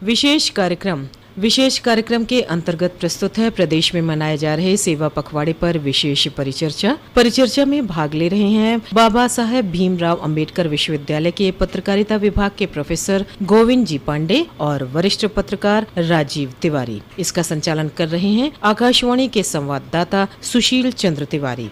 विशेष कार्यक्रम के अंतर्गत प्रस्तुत है प्रदेश में मनाए जा रहे सेवा पखवाड़े पर विशेष परिचर्चा में भाग ले रहे हैं बाबा साहेब भीमराव अंबेडकर विश्वविद्यालय के पत्रकारिता विभाग के प्रोफेसर गोविंद जी पांडे और वरिष्ठ पत्रकार राजीव तिवारी। इसका संचालन कर रहे हैं आकाशवाणी के संवाददाता सुशील चंद्र तिवारी।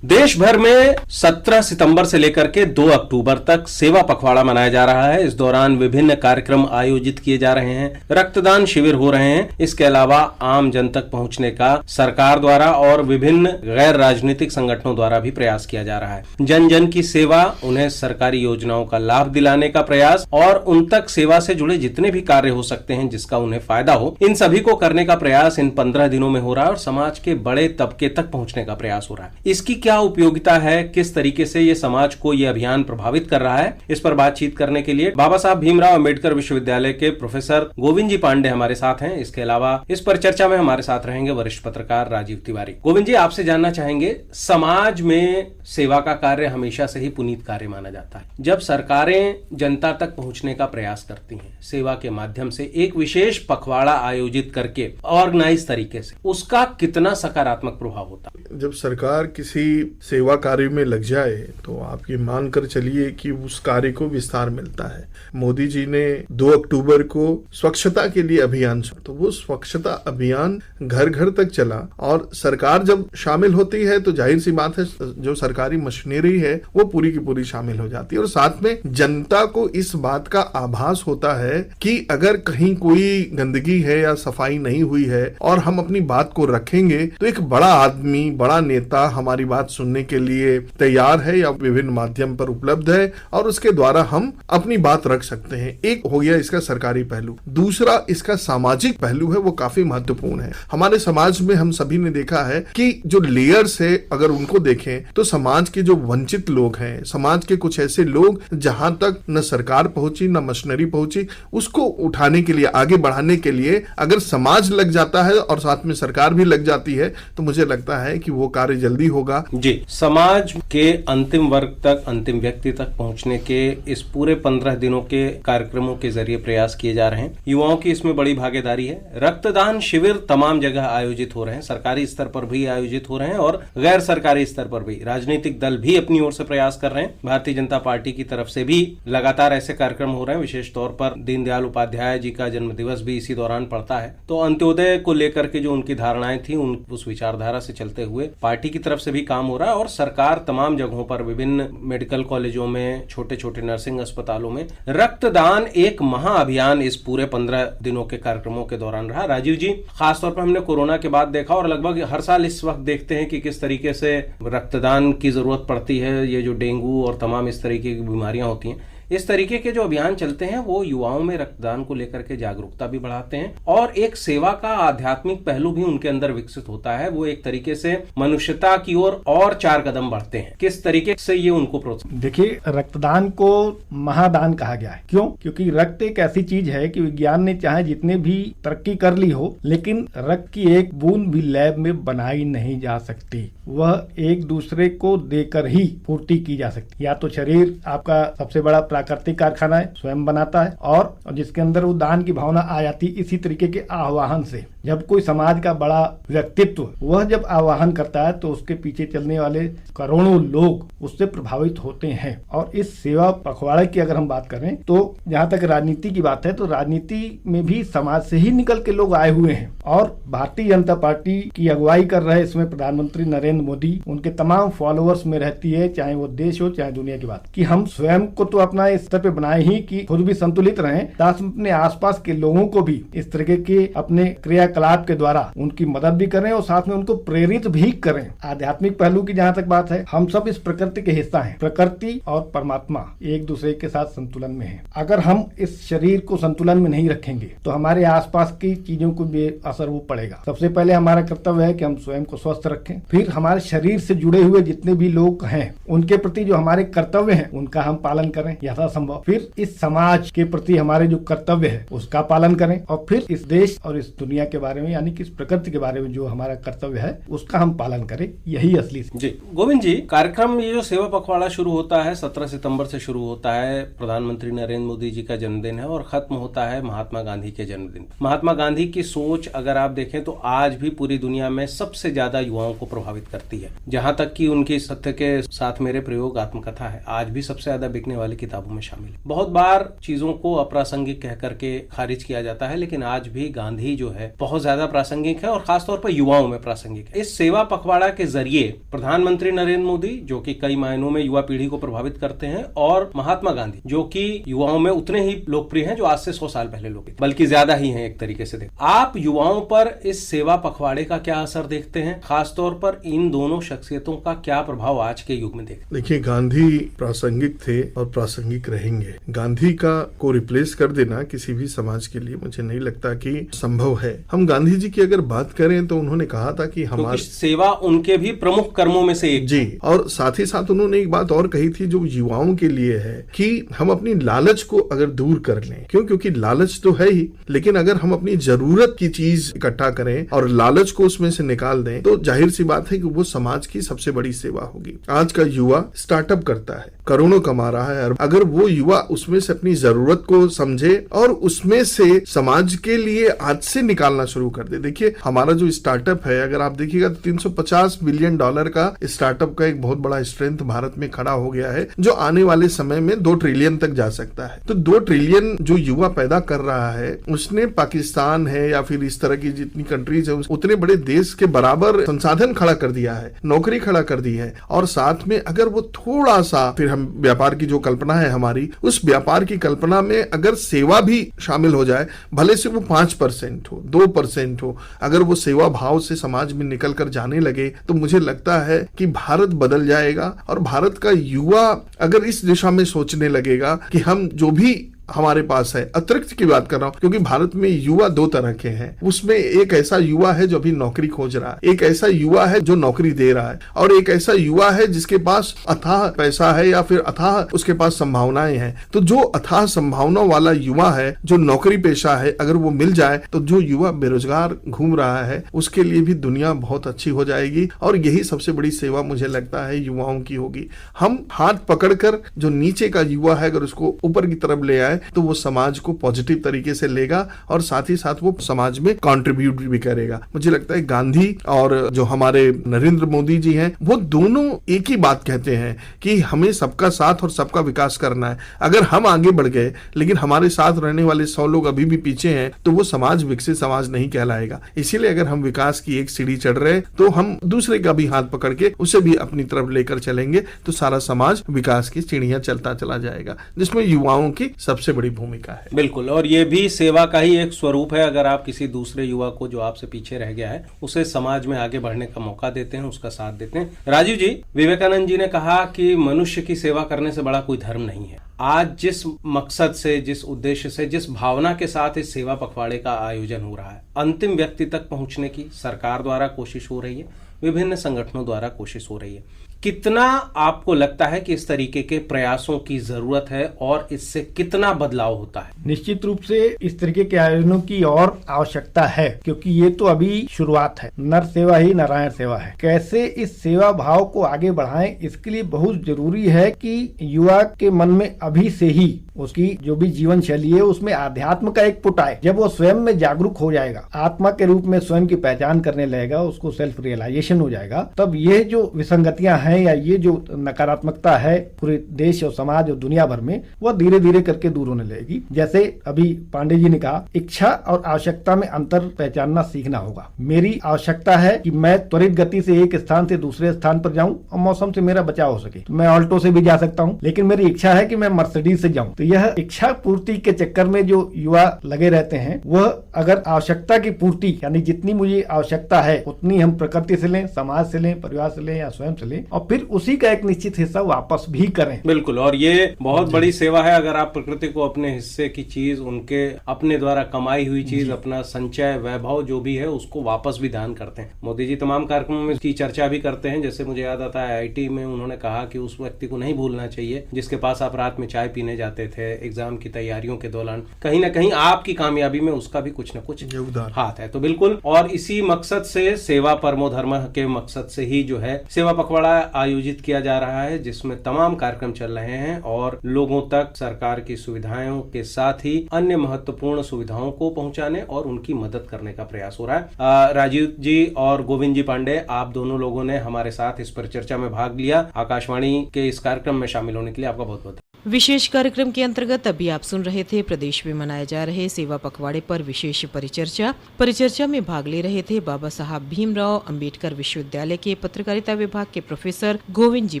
देश भर में 17 सितंबर से लेकर के 2 अक्टूबर तक सेवा पखवाड़ा मनाया जा रहा है। इस दौरान विभिन्न कार्यक्रम आयोजित किए जा रहे हैं, रक्तदान शिविर हो रहे हैं। इसके अलावा आम जन तक पहुंचने का सरकार द्वारा और विभिन्न गैर राजनीतिक संगठनों द्वारा भी प्रयास किया जा रहा है। जन जन की सेवा, उन्हें सरकारी योजनाओं का लाभ दिलाने का प्रयास और उन तक सेवा से जुड़े जितने भी कार्य हो सकते हैं जिसका उन्हें फायदा हो, इन सभी को करने का प्रयास इन 15 दिनों में हो रहा है और समाज के बड़े तबके तक पहुंचने का प्रयास हो रहा है। इसकी क्या उपयोगिता है, किस तरीके से ये समाज को ये अभियान प्रभावित कर रहा है, इस पर बातचीत करने के लिए बाबा साहब भीमराव अंबेडकर विश्वविद्यालय के प्रोफेसर गोविंद जी पांडे हमारे साथ हैं। इसके अलावा इस परिचर्चा में हमारे साथ रहेंगे वरिष्ठ पत्रकार राजीव तिवारी। गोविंद जी, आपसे जानना चाहेंगे, समाज में सेवा का कार्य हमेशा से ही पुनीत कार्य माना जाता है। जब सरकारें जनता तक पहुंचने का प्रयास करती हैं सेवा के माध्यम से, एक विशेष पखवाड़ा आयोजित करके ऑर्गेनाइज तरीके से, उसका कितना सकारात्मक प्रभाव होता है? जब सरकार किसी सेवा कार्य में लग जाए तो आप ये मान कर चलिए कि उस कार्य को विस्तार मिलता है। मोदी जी ने 2 अक्टूबर को स्वच्छता के लिए अभियान, तो वो स्वच्छता अभियान घर घर तक चला और सरकार जब शामिल होती है तो जाहिर सी बात है जो सरकारी मशीनरी है वो पूरी की पूरी शामिल हो जाती है और साथ में जनता को इस बात का आभास होता है कि अगर कहीं कोई गंदगी है या सफाई नहीं हुई है और हम अपनी बात को रखेंगे तो एक बड़ा आदमी, बड़ा नेता हमारी बात सुनने के लिए तैयार है या विभिन्न माध्यम पर उपलब्ध है और उसके द्वारा हम अपनी बात रख सकते हैं। एक हो गया इसका सरकारी पहलू। दूसरा इसका सामाजिक पहलू है, वो काफी महत्वपूर्ण है। हमारे समाज में हम सभी ने देखा है कि जो लेयर्स है, अगर उनको देखें तो समाज के जो वंचित लोग हैं, समाज के कुछ ऐसे लोग जहां तक न सरकार पहुंची न मशीनरी पहुंची, उसको उठाने के लिए, आगे बढ़ाने के लिए अगर समाज लग जाता है और साथ में सरकार भी लग जाती है तो मुझे लगता है कि वो कार्य जल्दी होगा। जी, समाज के अंतिम वर्ग तक, अंतिम व्यक्ति तक पहुंचने के इस पूरे 15 दिनों के कार्यक्रमों के जरिए प्रयास किए जा रहे हैं। युवाओं की इसमें बड़ी भागीदारी है। रक्तदान शिविर तमाम जगह आयोजित हो रहे हैं, सरकारी स्तर पर भी आयोजित हो रहे हैं और गैर सरकारी स्तर पर भी। राजनीतिक दल भी अपनी ओर से प्रयास कर रहे हैं। भारतीय जनता पार्टी की तरफ से भी लगातार ऐसे कार्यक्रम हो रहे हैं। विशेष तौर पर दीनदयाल उपाध्याय जी का जन्म दिवस भी इसी दौरान पड़ता है, तो अंत्योदय को लेकर के जो उनकी धारणाएं थी, उस विचारधारा से चलते हुए पार्टी की तरफ से भी काम हो रहा है और सरकार तमाम जगहों पर, विभिन्न मेडिकल कॉलेजों में, छोटे छोटे नर्सिंग अस्पतालों में रक्तदान एक महाअभियान इस पूरे 15 दिनों के कार्यक्रमों के दौरान रहा। राजीव जी, खासतौर पर हमने कोरोना के बाद देखा और लगभग हर साल इस वक्त देखते हैं कि किस तरीके से रक्तदान की जरूरत पड़ती है। ये जो डेंगू और तमाम इस तरीके की बीमारियां होती हैं, इस तरीके के जो अभियान चलते हैं वो युवाओं में रक्तदान को लेकर के जागरूकता भी बढ़ाते हैं और एक सेवा का आध्यात्मिक पहलू भी उनके अंदर विकसित होता है। वो एक तरीके से मनुष्यता की ओर और 4 कदम बढ़ते हैं। किस तरीके से ये उनको प्रोत्साहन? देखिए, रक्तदान को महादान कहा गया है। क्यों? क्योंकि रक्त एक ऐसी चीज है कि विज्ञान ने चाहे जितने भी तरक्की कर ली हो, लेकिन रक्त की एक बूंद भी लैब में बनाई नहीं जा सकती। वह एक दूसरे को देकर ही पूर्ति की जा सकती। या तो शरीर आपका सबसे बड़ा प्राकृतिक कारखाना है, स्वयं बनाता है और जिसके अंदर वो दान की भावना आ जाती। इसी तरीके के आह्वान से जब कोई समाज का बड़ा व्यक्तित्व वह जब आह्वान करता है तो उसके पीछे चलने वाले करोड़ों लोग उससे प्रभावित होते हैं। और इस सेवा पखवाड़े की अगर हम बात करें तो जहाँ तक राजनीति की बात है तो राजनीति में भी समाज से ही निकल के लोग आए हुए हैं और भारतीय जनता पार्टी की अगुवाई कर रहे इसमें प्रधानमंत्री नरेंद्र मोदी, उनके तमाम फॉलोअर्स में रहती है, चाहे वो देश हो चाहे दुनिया की बात, कि हम स्वयं को तो अपना इस स्तर पे बनाए ही कि खुद भी संतुलित रहें, साथ में अपने आसपास के लोगों को भी इस तरीके के अपने क्रियाकलाप के द्वारा उनकी मदद भी करें और साथ में उनको प्रेरित भी करें। आध्यात्मिक पहलू की जहाँ तक बात है, हम सब इस प्रकृति के हिस्सा हैं। प्रकृति और परमात्मा एक दूसरे के साथ संतुलन में है। अगर हम इस शरीर को संतुलन में नहीं रखेंगे तो हमारे आसपास की चीजों को भी असर वो पड़ेगा। सबसे पहले हमारा कर्तव्य है कि हम स्वयं को स्वस्थ रखें, फिर हमारे हमारे शरीर से जुड़े हुए जितने भी लोग हैं उनके प्रति जो हमारे कर्तव्य हैं उनका हम पालन करें यथासंभव। फिर इस समाज के प्रति हमारे जो कर्तव्य है उसका पालन करें, और फिर इस देश और इस दुनिया के बारे में यानी कि इस प्रकृति के बारे में जो हमारा कर्तव्य है उसका हम पालन करें। यही असली जी। गोविंद जी, कार्यक्रम ये जो सेवा पखवाड़ा शुरू होता है 17 सितंबर से शुरू होता है, प्रधानमंत्री नरेंद्र मोदी जी का जन्मदिन है, और खत्म होता है महात्मा गांधी के जन्मदिन। महात्मा गांधी की सोच अगर आप देखें तो आज भी पूरी दुनिया में सबसे ज्यादा युवाओं को प्रभावित करती है। जहां तक कि उनकी सत्य के साथ मेरे प्रयोग आत्मकथा है, आज भी सबसे ज्यादा बिकने वाली किताबों में शामिल है। बहुत बार चीजों को अप्रासंगिक कह करके खारिज किया जाता है, लेकिन आज भी गांधी जो है बहुत ज्यादा प्रासंगिक है और खासतौर पर युवाओं में प्रासंगिक है। इस सेवा पखवाड़ा के जरिए प्रधानमंत्री नरेंद्र मोदी जो कि कई मायनों में युवा पीढ़ी को प्रभावित करते हैं, और महात्मा गांधी जो कि युवाओं में उतने ही लोकप्रिय हैं जो आज से 100 साल पहले लोग, बल्कि ज्यादा ही हैं एक तरीके से। आप युवाओं पर इस सेवा पखवाड़े का क्या असर देखते हैं? खासतौर पर इन दोनों शख्सियतों का क्या प्रभाव आज के युग में देखते? देखिए, गांधी प्रासंगिक थे और प्रासंगिक रहेंगे। गांधी को रिप्लेस कर देना किसी भी समाज के लिए मुझे नहीं लगता कि संभव है। हम गांधी जी की अगर बात करें तो उन्होंने कहा था कि हमारी सेवा उनके भी प्रमुख कर्मों में से एक। जी, और साथ ही साथ उन्होंने एक बात और कही थी जो युवाओं के लिए है कि हम अपनी लालच को अगर दूर कर लें, क्योंकि लालच तो है ही, लेकिन अगर हम अपनी जरूरत की चीज इकट्ठा करें और लालच को उसमें से निकाल दें तो जाहिर सी बात है कि वो समाज की सबसे बड़ी सेवा होगी। आज का युवा स्टार्टअप करता है, करोड़ों कमा रहा है, अगर वो युवा उसमें से अपनी जरूरत को समझे और उसमें से समाज के लिए आज से निकालना शुरू कर दे। देखिए, हमारा जो स्टार्टअप है, अगर आप देखिएगा तो $350 बिलियन का स्टार्टअप का एक बहुत बड़ा स्ट्रेंथ भारत में खड़ा हो गया है, जो आने वाले समय में 2 ट्रिलियन तक जा सकता है। तो 2 ट्रिलियन जो युवा पैदा कर रहा है, उसने पाकिस्तान है या फिर इस तरह की जितनी कंट्रीज है उतने बड़े देश के बराबर संसाधन खड़ा कर दिया है, नौकरी खड़ा कर दी है। और साथ में अगर वो थोड़ा सा, फिर हम व्यापार की जो कल्पना है हमारी, उस व्यापार की कल्पना में अगर सेवा भी शामिल हो जाए, भले से वो 5% हो, 2% हो, अगर वो सेवा भाव से समाज में निकल कर जाने लगे तो मुझे लगता है कि भारत बदल जाएगा। और भारत का युवा अगर इस दिशा में सोचने लगेगा कि हम जो भी हमारे पास है, अतिरिक्त की बात कर रहा हूं, क्योंकि भारत में युवा 2 तरह के हैं। उसमें एक ऐसा युवा है जो अभी नौकरी खोज रहा है, एक ऐसा युवा है जो नौकरी दे रहा है, और एक ऐसा युवा है जिसके पास अथाह पैसा है या फिर अथाह उसके पास संभावनाएं हैं। तो जो अथाह संभावनाओं वाला युवा है, जो नौकरी पेशा है, अगर वो मिल जाए तो जो युवा बेरोजगार घूम रहा है उसके लिए भी दुनिया बहुत अच्छी हो जाएगी। और यही सबसे बड़ी सेवा मुझे लगता है युवाओं की होगी। हम हाथ पकड़कर जो नीचे का युवा है अगर उसको ऊपर की तरफ ले आए तो वो समाज को पॉजिटिव तरीके से लेगा और साथ ही साथ वो समाज में कंट्रीब्यूट भी करेगा। मुझे लगता है गांधी और जो हमारे नरेंद्र मोदी जी हैं वो दोनों एक ही बात कहते हैं कि हमें सबका साथ और सबका विकास करना है। अगर हम आगे बढ़ गए लेकिन हमारे साथ रहने वाले 100 लोग अभी भी पीछे हैं तो वो समाज विकसित समाज नहीं कहलाएगा। इसीलिए अगर हम विकास की एक सीढ़ी चढ़ रहे तो हम दूसरे का भी हाथ पकड़ के उसे भी अपनी तरफ लेकर चलेंगे तो सारा समाज विकास की सीढ़ियां चलता चला जाएगा, जिसमें युवाओं की सबसे बड़ी भूमिका है। बिल्कुल, और ये भी सेवा का ही एक स्वरूप है। अगर आप किसी दूसरे युवा को जो आपसे पीछे रह गया है उसे समाज में आगे बढ़ने का मौका देते हैं, उसका साथ देते हैं। राजीव जी, विवेकानंद जी ने कहा कि मनुष्य की सेवा करने से बड़ा कोई धर्म नहीं है। आज जिस मकसद से, जिस उद्देश्य से, जिस भावना के साथ इस सेवा पखवाड़े का आयोजन हो रहा है, अंतिम व्यक्ति तक पहुंचने की सरकार द्वारा कोशिश हो रही है, विभिन्न संगठनों द्वारा कोशिश हो रही है। कितना आपको लगता है कि इस तरीके के प्रयासों की जरूरत है और इससे कितना बदलाव होता है? निश्चित रूप से इस तरीके के आयोजनों की और आवश्यकता है, क्योंकि ये तो अभी शुरुआत है। नर सेवा ही नारायण सेवा है। कैसे इस सेवा भाव को आगे बढ़ाएं, इसके लिए बहुत जरूरी है कि युवा के मन में अभी से ही उसकी जो भी जीवन शैली है उसमें आध्यात्म का एक पुट आए। जब वो स्वयं में जागरूक हो जाएगा, आत्मा के रूप में स्वयं की पहचान करने लगेगा, उसको सेल्फ रियलाइजेशन हो जाएगा, तब ये जो विसंगतियां हैं या ये जो नकारात्मकता है पूरे देश और समाज और दुनिया भर में, वह धीरे धीरे करके दूर होने लगेगी। जैसे अभी पांडे जी ने कहा, इच्छा और आवश्यकता में अंतर पहचानना सीखना होगा। मेरी आवश्यकता है कि मैं त्वरित गति से एक स्थान से दूसरे स्थान पर जाऊं और मौसम से मेरा बचाव हो सके, तो मैं ऑल्टो से भी जा सकता हूं, लेकिन मेरी इच्छा है कि मैं मर्सिडीज से जाऊं। तो यह इच्छा पूर्ति के चक्कर में जो युवा लगे रहते हैं, वह अगर आवश्यकता की पूर्ति यानी जितनी मुझे आवश्यकता है उतनी हम प्रकृति से लें, समाज से लें, परिवार से लें या स्वयं से लें, और फिर उसी का एक निश्चित हिस्सा वापस भी करें। बिल्कुल, और ये बहुत बड़ी सेवा है अगर आप प्रकृति को अपने हिस्से की चीज, उनके अपने द्वारा कमाई हुई चीज, अपना संचय वैभव जो भी है उसको वापस भी दान करते हैं। मोदी जी तमाम कार्यक्रमों में इसकी चर्चा भी करते हैं। जैसे मुझे याद आता है IIT में उन्होंने कहा कि उस व्यक्ति को नहीं भूलना चाहिए जिसके पास आप रात में चाय पीने जाते थे एग्जाम की तैयारियों के दौरान। कहीं ना कहीं आपकी कामयाबी में उसका भी कुछ न कुछ योगदान हाथ है। तो बिल्कुल, और इसी मकसद से, सेवा परमो धर्म के मकसद से ही जो है सेवा पखवाड़ा आयोजित किया जा रहा है, जिसमें तमाम कार्यक्रम चल रहे हैं और लोगों तक सरकार की सुविधाओं के साथ ही अन्य महत्वपूर्ण सुविधाओं को पहुंचाने और उनकी मदद करने का प्रयास हो रहा है। राजीव जी और गोविंद जी पांडे, आप दोनों लोगों ने हमारे साथ इस परिचर्चा में भाग लिया। आकाशवाणी के इस कार्यक्रम में शामिल होने के लिए आपका बहुत बहुत विशेष कार्यक्रम के अंतर्गत अभी आप सुन रहे थे प्रदेश में मनाए जा रहे सेवा पखवाड़े पर विशेष परिचर्चा में भाग ले रहे थे बाबा साहब भीमराव अंबेडकर विश्वविद्यालय के पत्रकारिता विभाग के प्रोफेसर गोविंद जी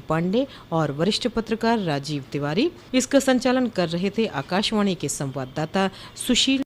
पांडे और वरिष्ठ पत्रकार राजीव तिवारी। इसका संचालन कर रहे थे आकाशवाणी के संवाददाता सुशील